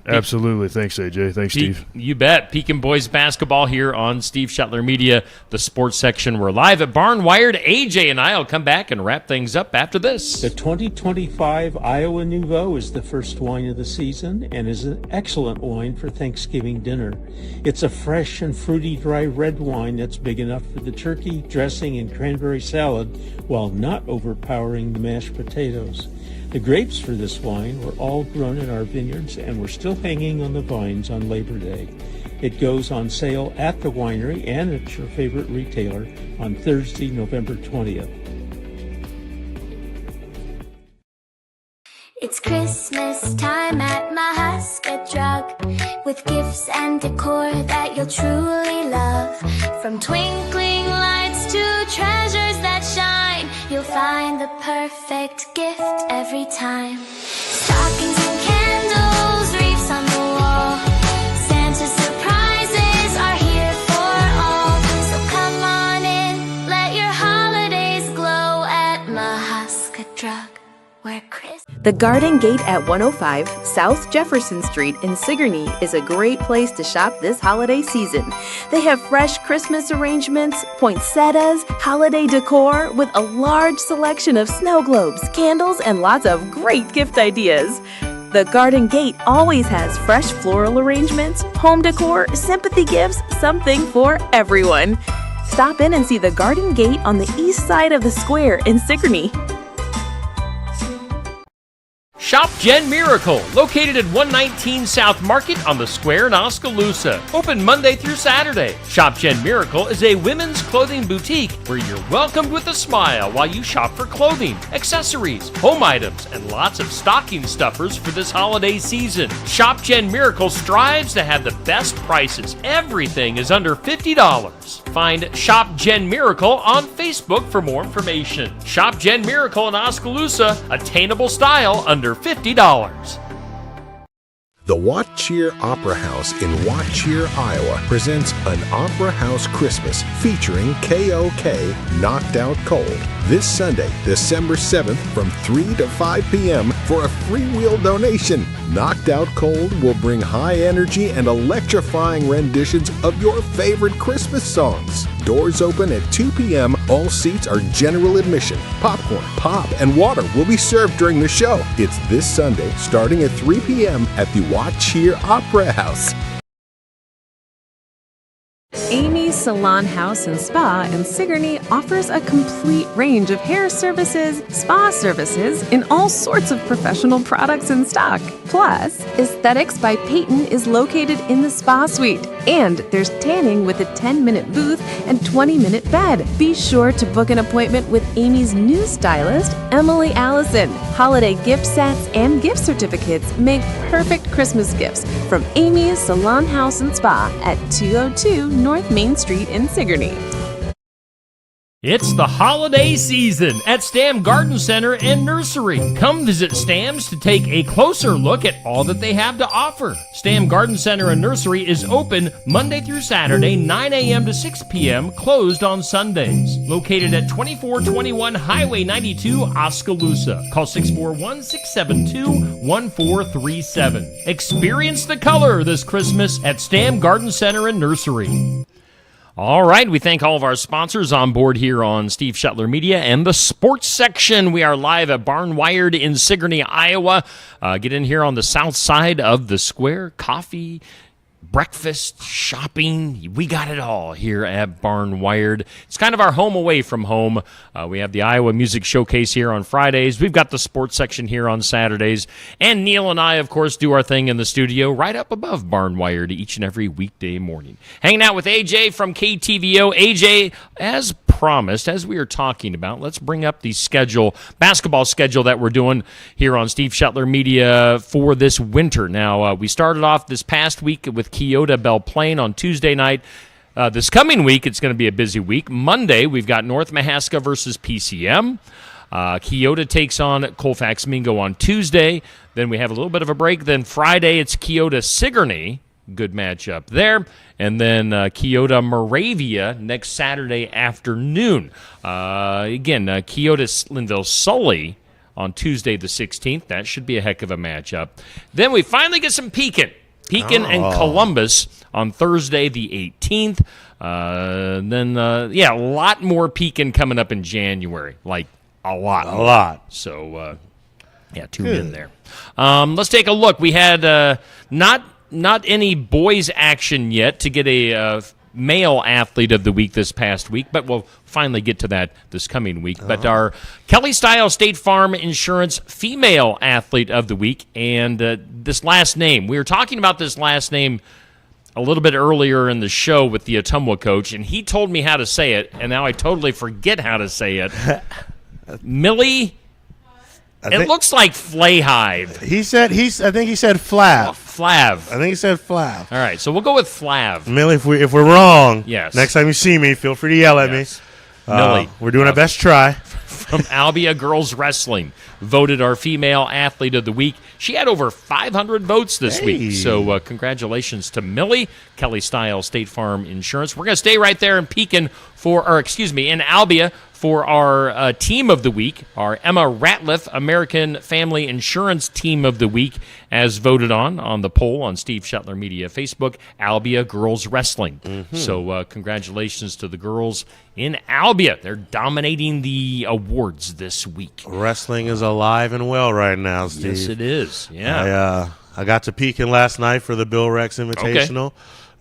Absolutely. Thanks, AJ. Thanks, Steve. You bet. Pekin boys basketball here on Steve Shetler Media, the sports section. We're live at Barn Wired. AJ and I will come back and wrap things up after this. The 2025 Iowa Nouveau is the first wine of the season and is an excellent wine for Thanksgiving dinner. It's a fresh and fruity dry red wine that's big enough for the turkey, dressing, and cranberry salad while not overpowering the mashed potatoes. The grapes for this wine were all grown in our vineyards and were still hanging on the vines on Labor Day. It goes on sale at the winery and at your favorite retailer on Thursday, November 20th. It's Christmas time at Mahaska Drug, with gifts and decor that you'll truly love. From twinkling lights to treasures that shine, you'll find the perfect gift every time. Stockings and candles, wreaths on the wall. Santa's surprises are here for all. So come on in, let your holidays glow at Mahaska Drug, where Chris. The Garden Gate at 105 South Jefferson Street in Sigourney is a great place to shop this holiday season. They have fresh Christmas arrangements, poinsettias, holiday decor, with a large selection of snow globes, candles, and lots of great gift ideas. The Garden Gate always has fresh floral arrangements, home decor, sympathy gifts, something for everyone. Stop in and see the Garden Gate on the east side of the square in Sigourney. Shop Jen Miracle, located at 119 South Market on the Square in Oskaloosa. Open Monday through Saturday. Shop Jen Miracle is a women's clothing boutique where you're welcomed with a smile while you shop for clothing, accessories, home items, and lots of stocking stuffers for this holiday season. Shop Jen Miracle strives to have the best prices. Everything is under $50. Find Shop Jen Miracle on Facebook for more information. Shop Jen Miracle in Oskaloosa, attainable style under $50. The Wat Cheer Opera House in Wat Cheer, Iowa presents an Opera House Christmas featuring KOK Knocked Out Cold this Sunday, December 7th from 3 to 5 p.m. for a freewheel donation. Knocked Out Cold will bring high energy and electrifying renditions of your favorite Christmas songs. Doors open at 2 p.m. All seats are general admission. Popcorn, pop, and water will be served during the show. It's this Sunday, starting at 3 p.m. at the Wat Cheer Opera House. Amy's Salon House and Spa in Sigourney offers a complete range of hair services, spa services, and all sorts of professional products in stock. Plus, Aesthetics by Peyton is located in the spa suite, and there's tanning with a 10-minute booth and 20-minute bed. Be sure to book an appointment with Amy's new stylist, Emily Allison. Holiday gift sets and gift certificates make perfect Christmas gifts from Amy's Salon House and Spa at 202 North Main Street in Sigourney. It's the holiday season at Stam Garden Center and Nursery. Come visit Stam's to take a closer look at all that they have to offer. Stam Garden Center and Nursery is open Monday through Saturday, 9 a.m. to 6 p.m., closed on Sundays. Located at 2421 Highway 92, Oskaloosa. Call 641-672-1437. Experience the color this Christmas at Stam Garden Center and Nursery. All right, we thank all of our sponsors on board here on Steve Shetler Media and the sports section. We are live at Barnwired in Sigourney, Iowa. Get in here on the south side of the square. Coffee, breakfast, shopping, we got it all here at Barnwired. It's kind of our home away from home. We have the Iowa Music Showcase here on Fridays. We've got the sports section here on Saturdays. And Neil and I, of course, do our thing in the studio right up above Barnwired each and every weekday morning. Hanging out with AJ from KTVO. AJ, as promised, as we were talking about, let's bring up the basketball schedule that we're doing here on Steve Shetler Media for this winter. Now, we started off this past week with Keota Belle Plaine on Tuesday night. This coming week, it's going to be a busy week. Monday, we've got North Mahaska versus PCM. Keota takes on Colfax Mingo on Tuesday. Then we have a little bit of a break. Then Friday, it's Keota Sigourney. Good matchup there. And then Keota Moravia next Saturday afternoon. Again, Keota Linville Sully on Tuesday the 16th. That should be a heck of a matchup. Then we finally get some Pekin and Columbus on Thursday the 18th. Then, a lot more Pekin coming up in January. Like, a lot. So, tune in there. Let's take a look. We had not any boys action yet to get a male athlete of the week this past week, but we'll finally get to that this coming week. But our Kelly Style State Farm Insurance female athlete of the week, and this last name. We were talking about this last name a little bit earlier in the show with the Ottumwa coach, and he told me how to say it, and now I totally forget how to say it. Millie... It looks like Flahive. I think he said Flav. Flav. I think he said Flav. All right, so we'll go with Flav. Millie, if we're wrong, yes. Next time you see me, feel free to yell at me. Millie. We're doing our best try. From Albia Girls Wrestling, voted our female athlete of the week. She had over 500 votes this week. So congratulations to Millie, Kelly Style, State Farm Insurance. We're going to stay right there in Pekin in Albia for our team of the week, our Emma Ratliff American Family Insurance Team of the Week, as voted on the poll on Steve Shetler Media Facebook, Albia Girls Wrestling. Mm-hmm. So congratulations to the girls in Albia. They're dominating the awards this week. Wrestling is alive and well right now, Steve. Yes, it is. Yeah. I got to Pekin last night for the Bill Rex Invitational.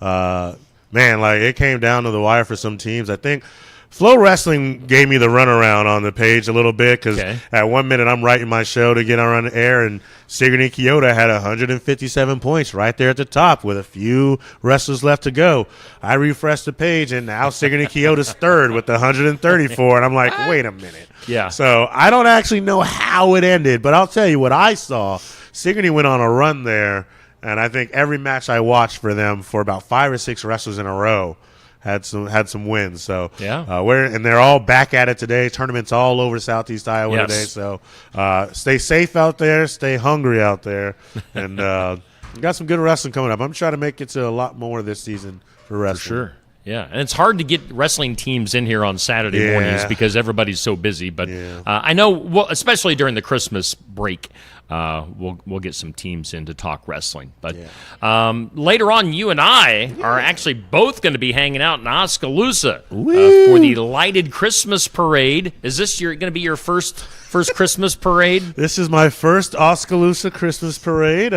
Man, like it came down to the wire for some teams. I think Flow Wrestling gave me the runaround on the page a little bit because at 1 minute I'm writing my show to get on the air, and Sigourney Kyoto had 157 points right there at the top with a few wrestlers left to go. I refreshed the page, and now Sigourney Kyoto's third with 134, and I'm like, wait a minute. Yeah. So I don't actually know how it ended, but I'll tell you what I saw. Sigourney went on a run there, and I think every match I watched for them for about 5 or 6 wrestlers in a row had some wins. So and they're all back at it today. Tournaments all over Southeast Iowa today. So stay safe out there, stay hungry out there, and got some good wrestling coming up. I'm trying to make it to a lot more this season for wrestling. For sure. Yeah, and it's hard to get wrestling teams in here on Saturday mornings because everybody's so busy. But I know, especially during the Christmas break, we'll get some teams in to talk wrestling. But later on, you and I are actually both going to be hanging out in Oskaloosa for the lighted Christmas parade. Is this going to be your first Christmas parade? This is my first Oskaloosa Christmas parade.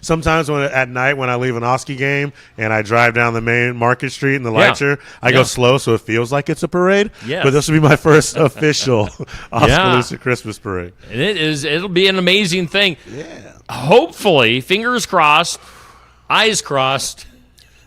Sometimes at night when I leave an Oski game and I drive down the main Market Street and the lights are, I go slow so it feels like it's a parade. Yes. But this will be my first official Oskaloosa Christmas parade. And it'll be an amazing thing. Yeah. Hopefully, fingers crossed, eyes crossed.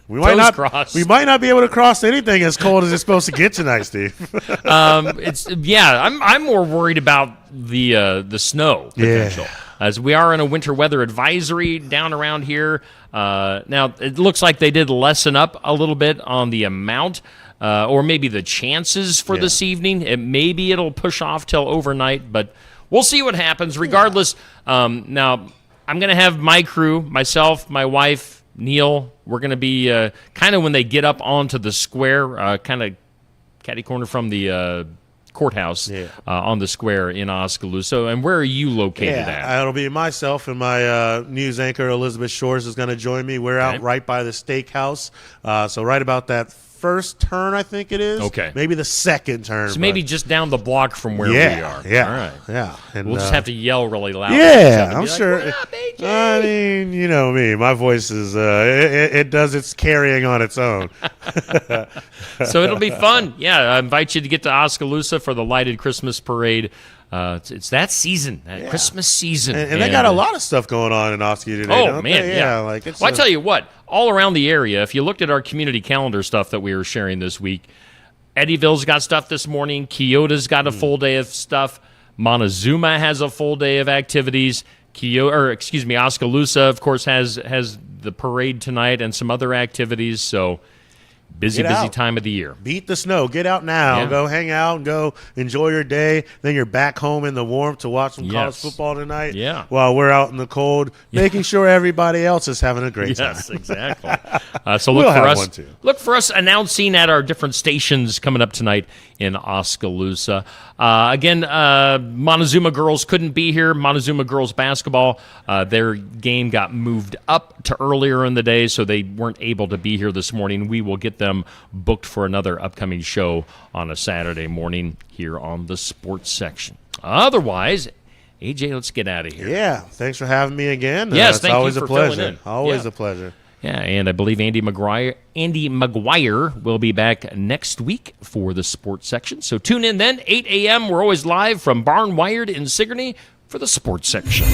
We might not be able to cross anything as cold as it's supposed to get tonight, Steve. I'm more worried about the snow potential, as we are in a winter weather advisory down around here. Now it looks like they did lessen up a little bit on the amount, or maybe the chances for this evening. Maybe it'll push off till overnight, but we'll see what happens. Regardless, now I'm going to have my crew, myself, my wife, Neil. We're going to be kind of when they get up onto the square, kind of catty corner from the courthouse on the square in Oskaloosa. And where are you located at? It'll be myself and my news anchor, Elizabeth Shores, is going to join me. We're out right by the steakhouse, so right about that first turn, I think it is. Okay. Maybe the second turn. So maybe just down the block from where we are. Yeah. All right. Yeah. And, we'll just have to yell really loud. Yeah, I'm sure. I mean, you know me. My voice is, it does its carrying on its own. So it'll be fun. Yeah, I invite you to get to Oskaloosa for the lighted Christmas parade. It's that season, Christmas season. And they got a lot of stuff going on in Oski today. Oh, man, yeah. Like it's I tell you what, all around the area, if you looked at our community calendar stuff that we were sharing this week, Eddyville's got stuff this morning. Kyoto's got a full day of stuff. Montezuma has a full day of activities. Oskaloosa, of course, has the parade tonight and some other activities. So busy time of the year. Beat the snow. Get out now. Go hang out and go enjoy your day. Then you're back home in the warmth to watch some college football tonight. Yeah. While we're out in the cold, making sure everybody else is having a great time. Yes, exactly. So look for us announcing at our different stations coming up tonight in Oskaloosa. Again, Montezuma girls couldn't be here. Montezuma girls basketball, their game got moved up to earlier in the day, so they weren't able to be here this morning. We will get them booked for another upcoming show on a Saturday morning here on the sports section. Otherwise, AJ, let's get out of here. Yeah, thanks for having me again. Yes, thank you for filling in. Always a pleasure. Yeah, and I believe Andy McGuire will be back next week for the sports section. So tune in then, 8 a.m. We're always live from Barn Wired in Sigourney for the sports section.